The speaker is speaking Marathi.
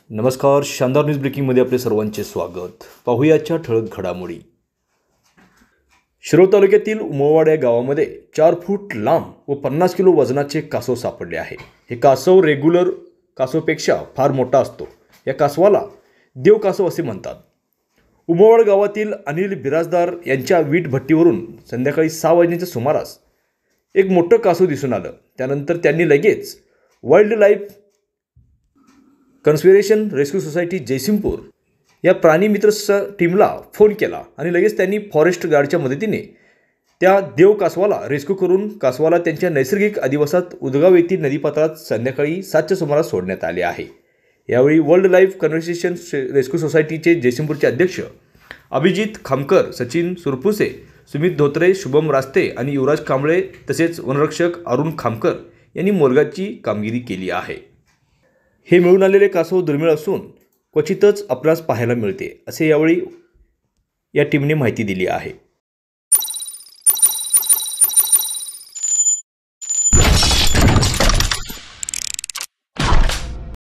नमस्कार, शानदार न्यूज ब्रेकिंगमध्ये आपले सर्वांचे स्वागत. पाहुयाच्या ठळक घडामोडी. शिरोळ तालुक्यातील उमरवाड या गावामध्ये 4 फूट लांब व 50 किलो वजनाचे कासव सापडले आहे. हे कासव रेग्युलर कासवपेक्षा फार मोठा असतो. या कासवाला देव कासव असे म्हणतात. उमरवाड गावातील अनिल बिराजदार यांच्या वीट भट्टीवरून संध्याकाळी 6 वाजण्याच्या सुमारास एक मोठं कासव दिसून आलं. त्यानंतर त्यांनी लगेच wild life conservation rescue society Jaysingpur या प्राणी मित्र टीमला फोन केला आणि लगेच त्यांनी फॉरेस्ट गार्डच्या मदतीने त्या देव कासवाला रेस्क्यू करून कासवाला त्यांच्या नैसर्गिक अधिवासात उदगाव येथील नदीपात्रात संध्याकाळी 7च्या सुमारास सोडण्यात आले आहे. यावेळी वर्ल्ड लाईफ कन्झर्वेशन रेस्क्यू सोसायटीचे जयसिंगपूरचे अध्यक्ष अभिजित खामकर, सचिन सुरपुसे, सुमित धोत्रे, शुभम रास्ते आणि युवराज कांबळे तसेच वनरक्षक अरुण खामकर यांनी मोर्गाची कामगिरी केली आहे. हे मिळून आलेले कासव दुर्मिळ असून क्वचितच आपणास पाहायला मिळते असे यावेळी या टीमने माहिती दिली आहे.